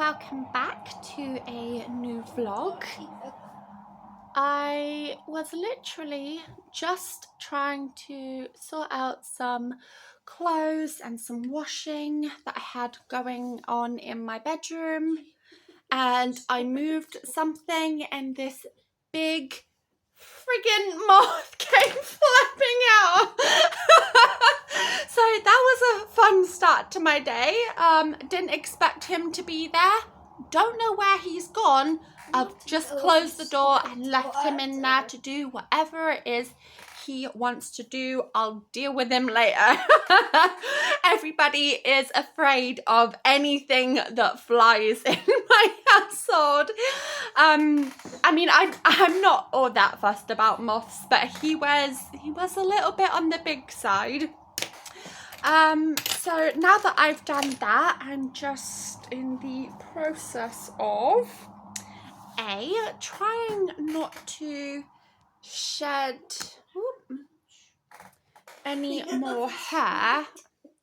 welcome back to a new vlog. I was literally just trying to sort out some clothes and some washing that I had going on in my bedroom, and I moved something and this big friggin' moth came flapping out. So that was a fun start to my day. Didn't expect him to be there. Don't know where he's gone. I've just closed the door and left him in there to do whatever it is he wants to do. I'll deal with him later. Everybody is afraid of anything that flies in my household. I mean, I'm not all that fussed about moths, but he was a little bit on the big side. So now that I've done that, I'm just in the process of trying not to shed any more hair.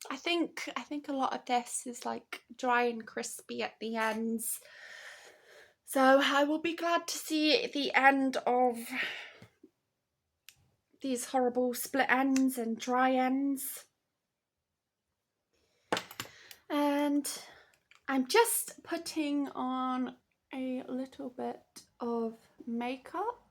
I think a lot of this is like dry and crispy at the ends, so I will be glad to see the end of these horrible split ends and dry ends. And I'm just putting on a little bit of makeup.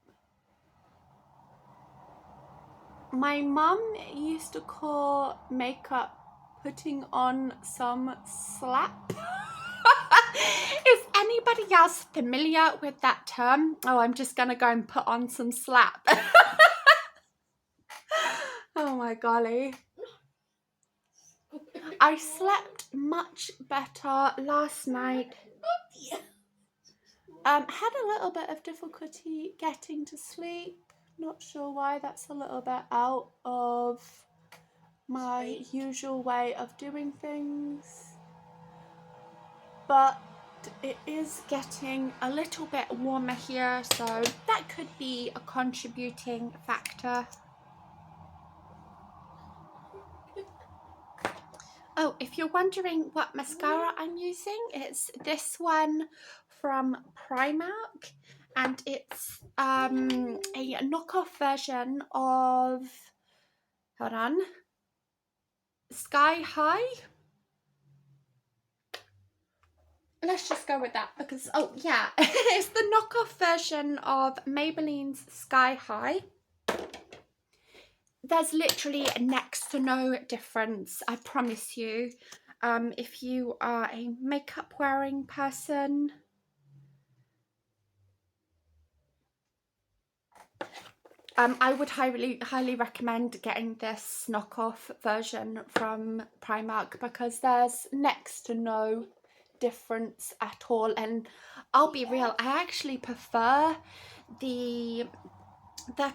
My mum used to call makeup putting on some slap. Is anybody else familiar with that term? Oh, I'm just gonna go and put on some slap. Oh my golly. I slept much better last night. Had a little bit of difficulty getting to sleep. Not sure why. That's a little bit out of my usual way of doing things. But it is getting a little bit warmer here, so that could be a contributing factor. Oh, if you're wondering what mascara I'm using, it's this one from Primark, and it's a knockoff version of, hold on, Sky High. Let's just go with that because, oh yeah, it's the knockoff version of Maybelline's Sky High. There's literally next to no difference, I promise you. If you are a makeup wearing person, I would highly recommend getting this knockoff version from Primark because there's next to no difference at all. And I'll be real, I actually prefer the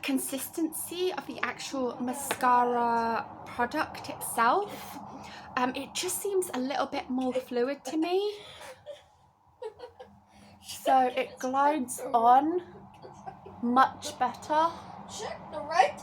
consistency of the actual mascara product itself. It just seems a little bit more fluid to me, so it glides on much better. Check the right.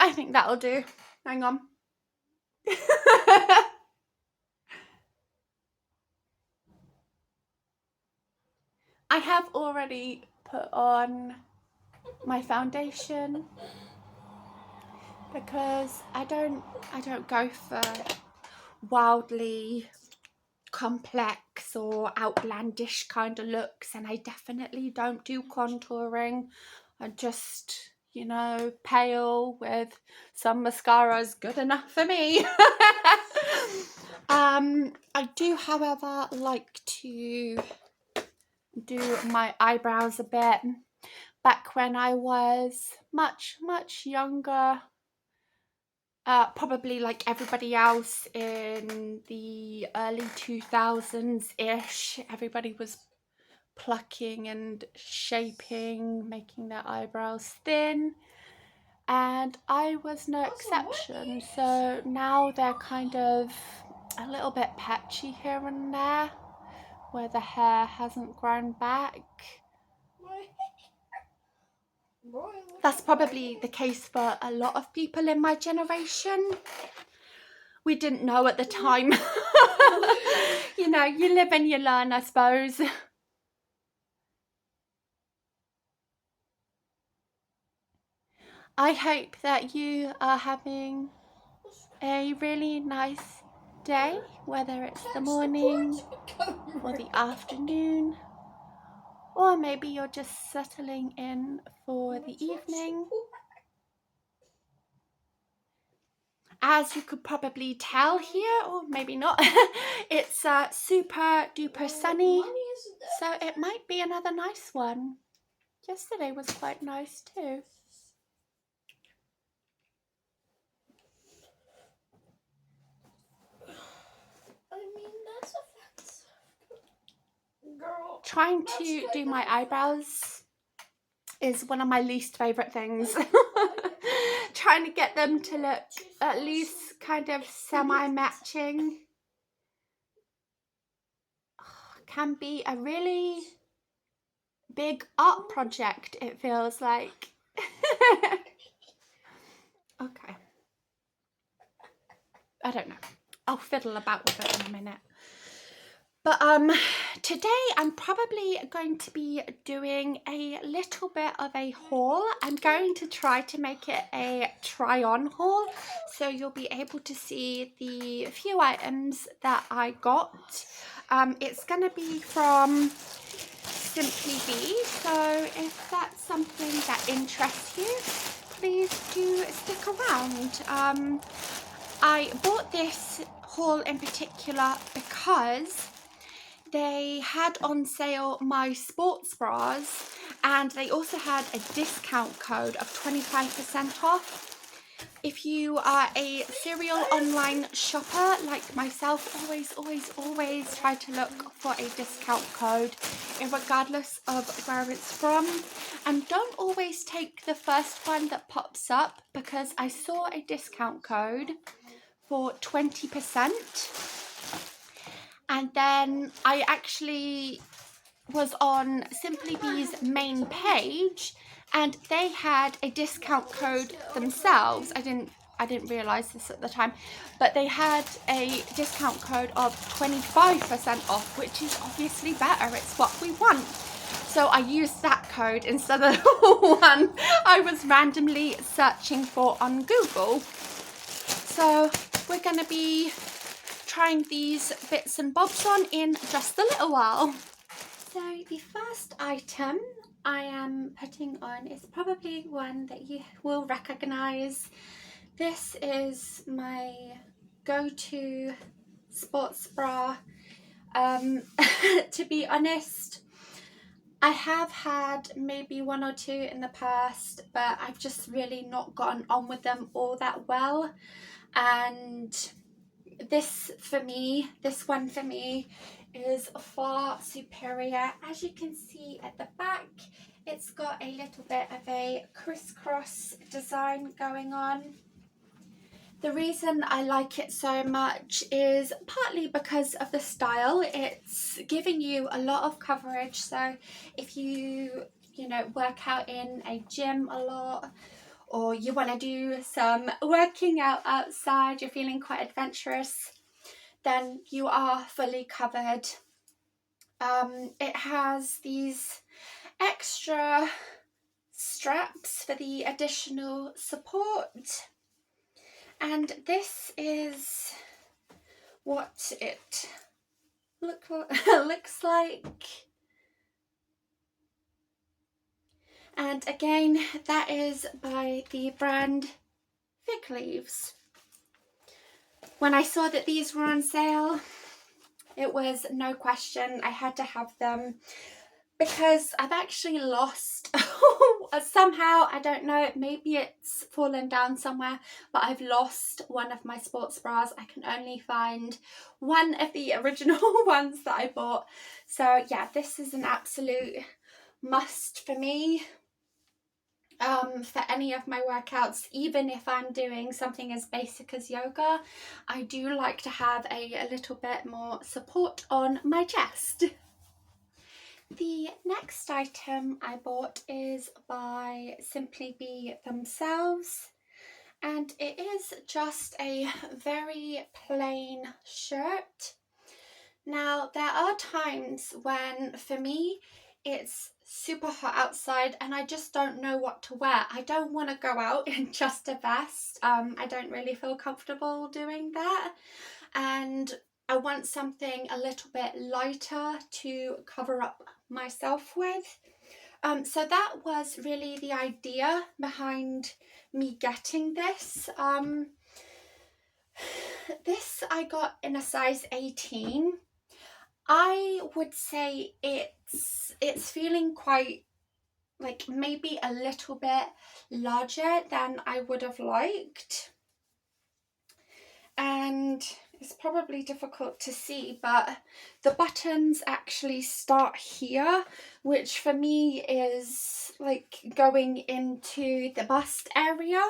I think that'll do. Hang on. I have already put on my foundation because I don't go for wildly complex or outlandish kind of looks, and I definitely don't do contouring. I just, you know, pale with some mascara is good enough for me. I do, however, like to do my eyebrows a bit. Back when I was much younger, probably like everybody else in the early 2000s-ish, everybody was plucking and shaping, making their eyebrows thin, and I was no exception. So now they're kind of a little bit patchy here and there, where the hair hasn't grown back. That's probably the case for a lot of people in my generation. We didn't know at the time. You know, you live and you learn, I suppose. I hope that you are having a really nice day, whether it's the morning or the afternoon, or maybe you're just settling in for the evening. As you could probably tell here, or maybe not, it's super duper sunny, so it might be another nice one. Yesterday was quite nice too. Girl. Trying to do my eyebrows is one of my least favourite things. Trying to get them to look at least kind of semi-matching can be a really big art project, it feels like. Okay. I don't know. I'll fiddle about with it in a minute. But today I'm probably going to be doing a little bit of a haul. I'm going to try to make it a try-on haul, so you'll be able to see the few items that I got. It's going to be from SimplyBe, so if that's something that interests you, please do stick around. I bought this haul in particular because they had on sale my sports bras, and they also had a discount code of 25% off. If you are a serial online shopper like myself, always try to look for a discount code, regardless of where it's from. And don't always take the first one that pops up, because I saw a discount code for 20%. And then I actually was on SimplyBe's main page, and they had a discount code themselves. I didn't realise this at the time, but they had a discount code of 25% off, which is obviously better. It's what we want. So I used that code instead of the one I was randomly searching for on Google. So we're going to be trying these bits and bobs on in just a little while. So the first item I am putting on is probably one that you will recognise. This is my go-to sports bra. To be honest, I have had maybe one or two in the past, but I've just really not gotten on with them all that well. And this one for me is far superior. As you can see at the back, it's got a little bit of a crisscross design going on. The reason I like it so much is partly because of the style. It's giving you a lot of coverage, so if you work out in a gym a lot, or you want to do some working out outside, you're feeling quite adventurous, then you are fully covered. It has these extra straps for the additional support, and this is what it looks like. And again, that is by the brand Fig Leaves. When I saw that these were on sale, it was no question, I had to have them, because I've actually lost somehow, I don't know, maybe it's fallen down somewhere, but I've lost one of my sports bras. I can only find one of the original ones that I bought. So yeah, this is an absolute must for me. for any of my workouts, even if I'm doing something as basic as yoga. I do like to have a little bit more support on my chest. The next item I bought is by SimplyBe themselves, and it is just a very plain shirt. Now, there are times when, for me, it's super hot outside and I just don't know what to wear. I don't want to go out in just a vest. I don't really feel comfortable doing that. And I want something a little bit lighter to cover up myself with. So that was really the idea behind me getting this. This I got in a size 18. I would say it's feeling quite, like, maybe a little bit larger than I would have liked. And it's probably difficult to see, but the buttons actually start here, which for me is like going into the bust area,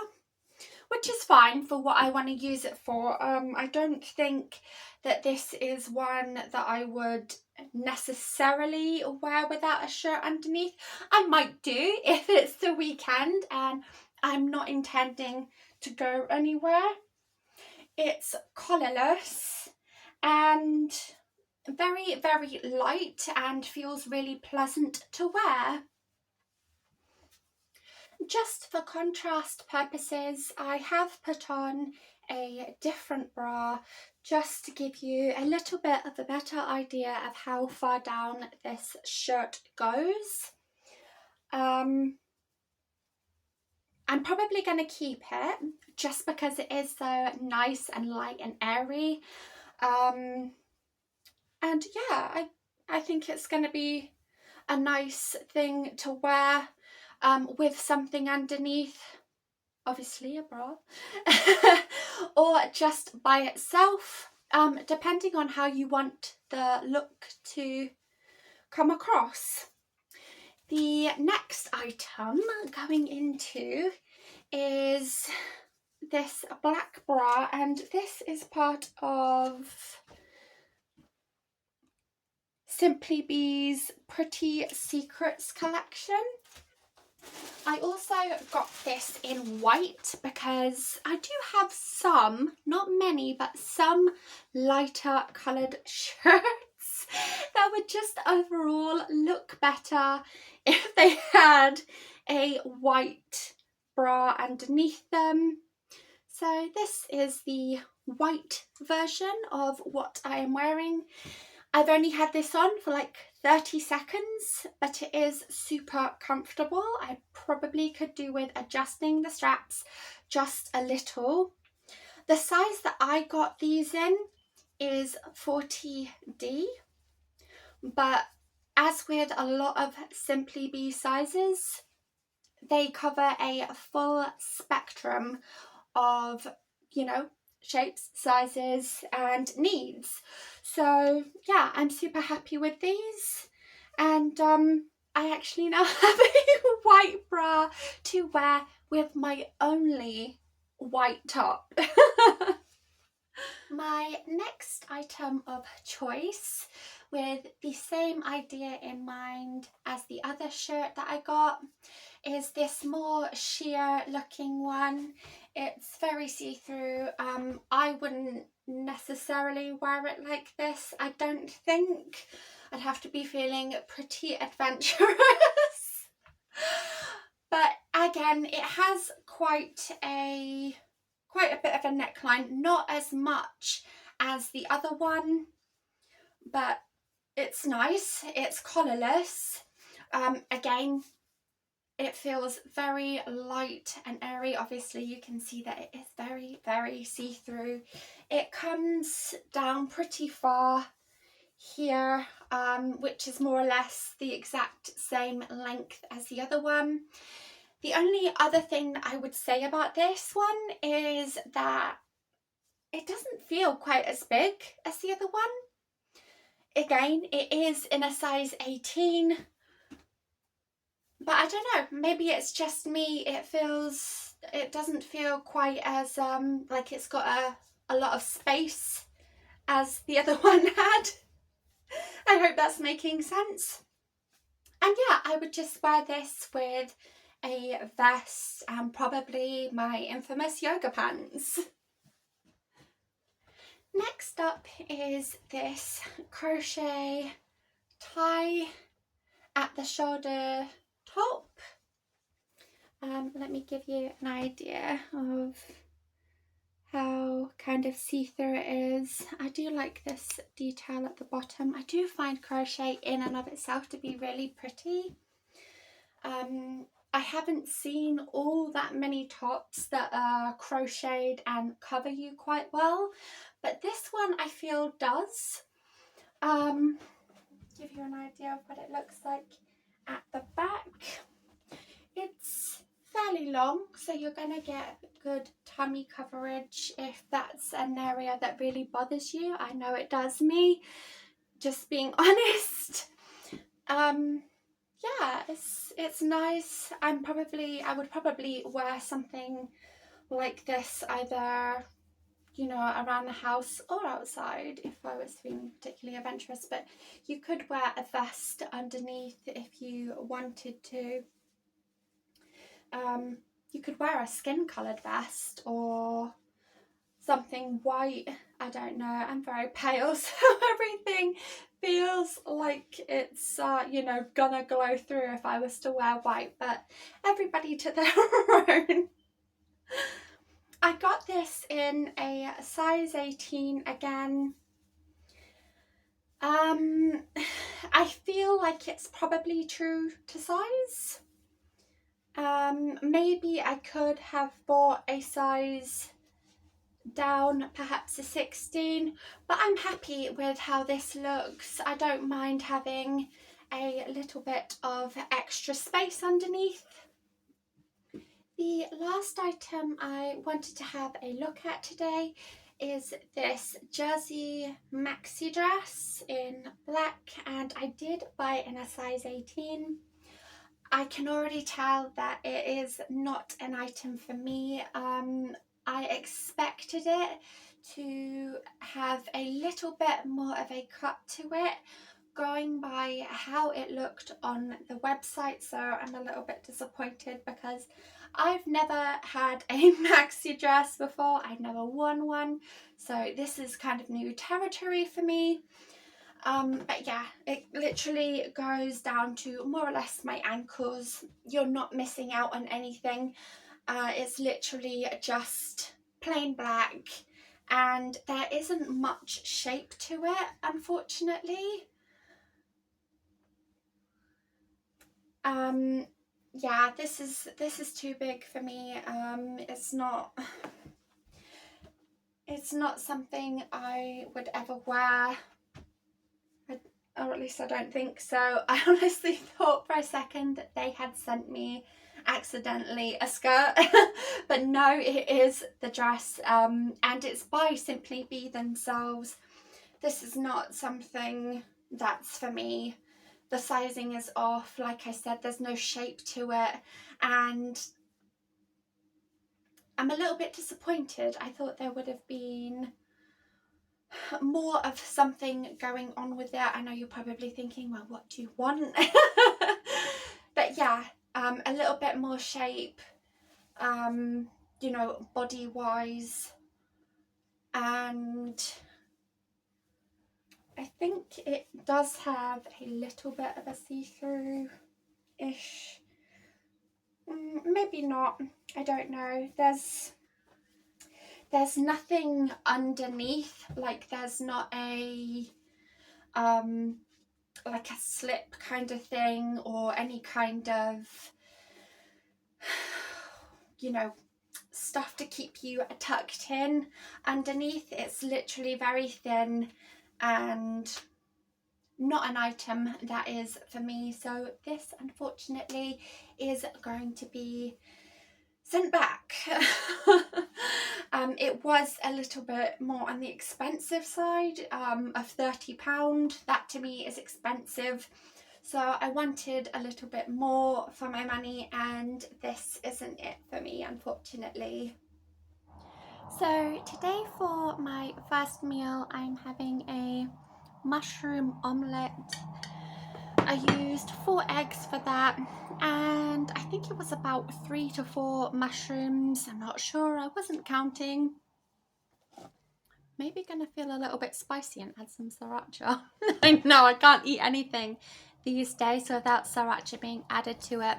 which is fine for what I want to use it for. I don't think that this is one that I would necessarily wear without a shirt underneath. I might do if it's the weekend and I'm not intending to go anywhere. It's collarless and very, very light and feels really pleasant to wear. Just for contrast purposes, I have put on a different bra just to give you a little bit of a better idea of how far down this shirt goes. I'm probably going to keep it just because it is so nice and light and airy. And yeah, I think it's going to be a nice thing to wear with something underneath, obviously a bra, or just by itself, depending on how you want the look to come across. The next item going into is this black bra, and this is part of SimplyBe's Pretty Secrets collection. I also got this in white because I do have some, not many, but some lighter coloured shirts that would just overall look better if they had a white bra underneath them. So this is the white version of what I am wearing. I've only had this on for like 30 seconds, but it is super comfortable. I probably could do with adjusting the straps just a little. The size that I got these in is 40D, but as with a lot of SimplyBe sizes, they cover a full spectrum of, you know, shapes, sizes and needs. So yeah, I'm super happy with these, and I actually now have a white bra to wear with my only white top. My next item of choice, with the same idea in mind as the other shirt that I got, is this more sheer looking one. It's very see-through. I wouldn't necessarily wear it like this, I don't think. I'd have to be feeling pretty adventurous. But again, it has quite a bit of a neckline, not as much as the other one, but it's nice. It's collarless. Again, it feels very light and airy. Obviously you can see that it is very, very see-through. It comes down pretty far here, which is more or less the exact same length as the other one. The only other thing that I would say about this one is that it doesn't feel quite as big as the other one. Again, it is in a size 18, but I don't know, maybe it's just me, it doesn't feel quite as like it's got a lot of space as the other one had. I hope that's making sense. And yeah, I would just wear this with a vest and probably my infamous yoga pants. Next up is this crochet tie at the shoulder top. Let me give you an idea of how kind of see-through it is. I do like this detail at the bottom. I do find crochet in and of itself to be really pretty. I haven't seen all that many tops that are crocheted and cover you quite well, but this one I feel does. Give you an idea of what it looks like at the back. It's fairly long, so you're gonna get good tummy coverage if that's an area that really bothers you. I know it does me, just being honest. Yeah, it's nice. I would probably wear something like this either, you know, around the house or outside if I was feeling particularly adventurous, but you could wear a vest underneath if you wanted to. You could wear a skin coloured vest or something white. I don't know, I'm very pale, so everything feels like it's you know, gonna glow through if I was to wear white, but everybody to their own. I got this in a size 18 again. I feel like it's probably true to size. Maybe I could have bought a size down, perhaps a 16, but I'm happy with how this looks. I don't mind having a little bit of extra space underneath. The last item I wanted to have a look at today is this jersey maxi dress in black, and I did buy it in a size 18. I can already tell that it is not an item for me. I expected it to have a little bit more of a cut to it, going by how it looked on the website, so I'm a little bit disappointed because I've never had a maxi dress before. I've never worn one, so this is kind of new territory for me. But yeah, it literally goes down to more or less my ankles. You're not missing out on anything. It's literally just plain black, and there isn't much shape to it, unfortunately. Yeah, this is too big for me. It's not something I would ever wear, or at least I don't think so. I honestly thought for a second that they had sent me accidentally a skirt, but no, it is the dress, and it's by SimplyBe themselves. This is not something that's for me. The sizing is off, like I said, there's no shape to it, and I'm a little bit disappointed. I thought there would have been more of something going on with it. I know you're probably thinking, well, what do you want? But yeah, a little bit more shape, you know, body wise, and I think it does have a little bit of a see-through-ish, maybe not, I don't know. There's nothing underneath, like there's not a like a slip kind of thing or any kind of, you know, stuff to keep you tucked in underneath. It's literally very thin and not an item that is for me, so this unfortunately is going to be sent back. It was a little bit more on the expensive side, of £30. That to me is expensive, So I wanted a little bit more for my money, and this isn't it for me, unfortunately. So today for my first meal, I'm having a mushroom omelette. I used 4 eggs for that, and I think it was about 3 to 4 mushrooms. I'm not sure, I wasn't counting. Maybe gonna feel a little bit spicy and add some sriracha. I know I can't eat anything these days without sriracha being added to it.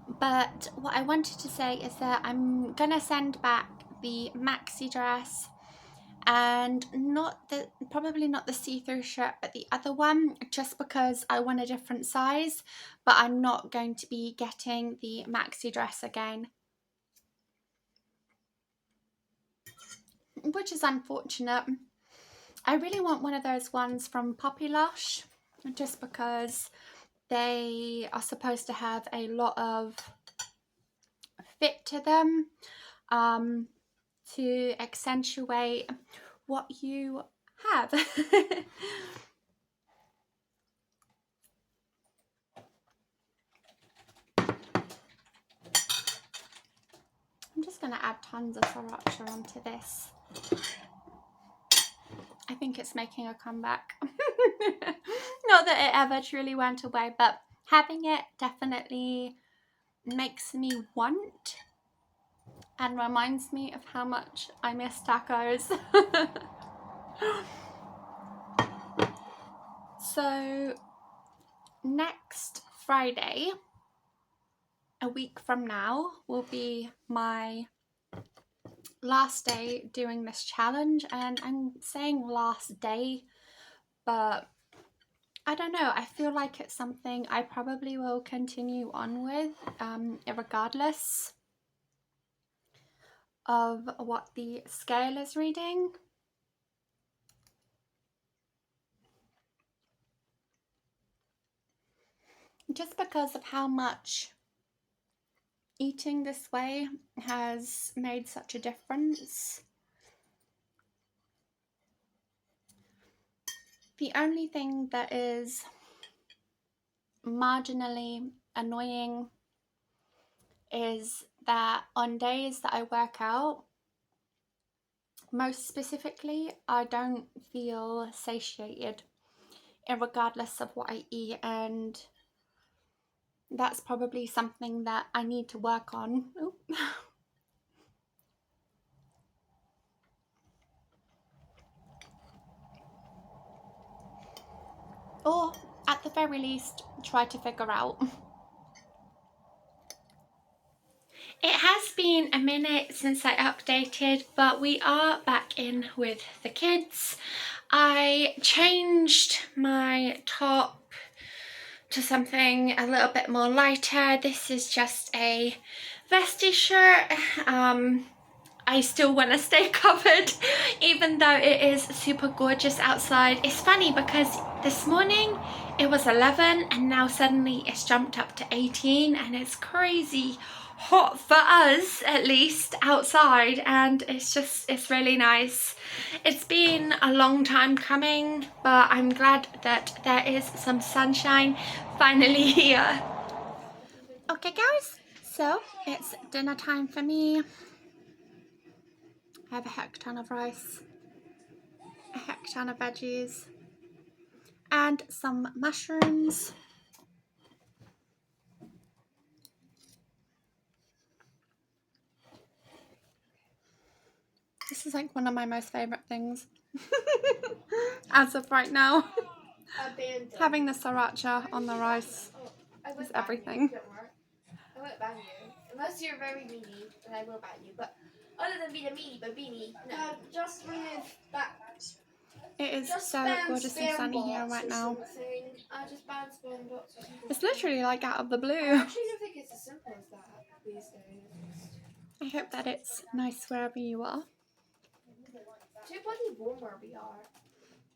But what I wanted to say is that I'm gonna send back the maxi dress and probably not the see-through shirt, but the other one, just because I want a different size. But I'm not going to be getting the maxi dress again, which is unfortunate. I really want one of those ones from Poppy Lush, just because they are supposed to have a lot of fit to them, to accentuate what you have. I'm just going to add tons of sriracha onto this. I think it's making a comeback. Not that it ever truly went away, but having it definitely makes me want and reminds me of how much I miss tacos. So next Friday, a week from now, will be my last day doing this challenge, and I'm saying last day, but I don't know, I feel like it's something I probably will continue on with, regardless of what the scale is reading. Just because of how much eating this way has made such a difference. The only thing that is marginally annoying is that on days that I work out, most specifically, I don't feel satiated, regardless of what I eat, and that's probably something that I need to work on. Or at the very least, try to figure out. It has been a minute since I updated, but we are back in with the kids. I changed my top to something a little bit more lighter. This is just a vesty shirt. I still want to stay covered even though it is super gorgeous outside. It's funny because this morning it was 11 and now suddenly it's jumped up to 18, and it's crazy hot for us, at least outside, and it's really nice. It's been a long time coming, but I'm glad that there is some sunshine finally here. Okay guys, so it's dinner time for me. I have a heck ton of rice, a heck ton of veggies, and some mushrooms. This is like one of my most favourite things as of right now. Having the sriracha on the rice is everything. I won't ban you. Unless you're very meaty, then I will ban you. But other than being a meaty, but beanie, no. Just with that. It is so gorgeous and sunny here right now. I just ban spam bots or something. It's literally like out of the blue. I actually don't think it's as simple as that these days. I hope that it's nice wherever you are. Too bloody warm where we are.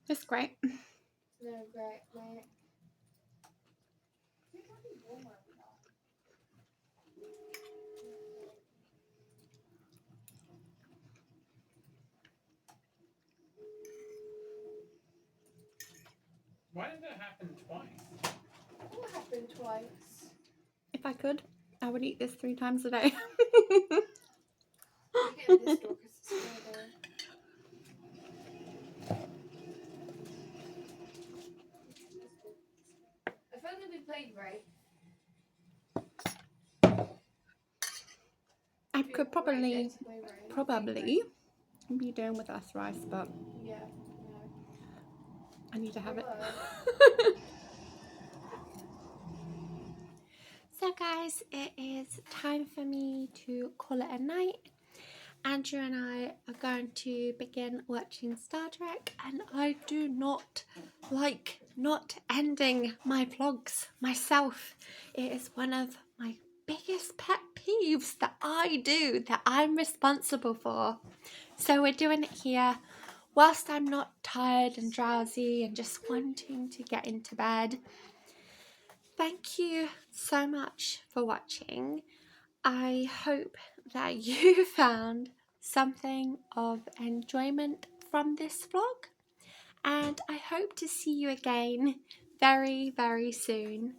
It's great. No, great, mate. Why did that happen twice? twice. If I could, I would eat this 3 times a day. You get this door because it's further. If only we played right. I could probably Right. be doing with less rice, but Yeah. I need to have it. Hello. So guys, it is time for me to call it a night. Andrew and I are going to begin watching Star Trek, and I do not like not ending my vlogs myself. It is one of my biggest pet peeves that I do, that I'm responsible for. So we're doing it here whilst I'm not tired and drowsy and just wanting to get into bed. Thank you so much for watching. I hope that you found something of enjoyment from this vlog, and I hope to see you again very, very soon.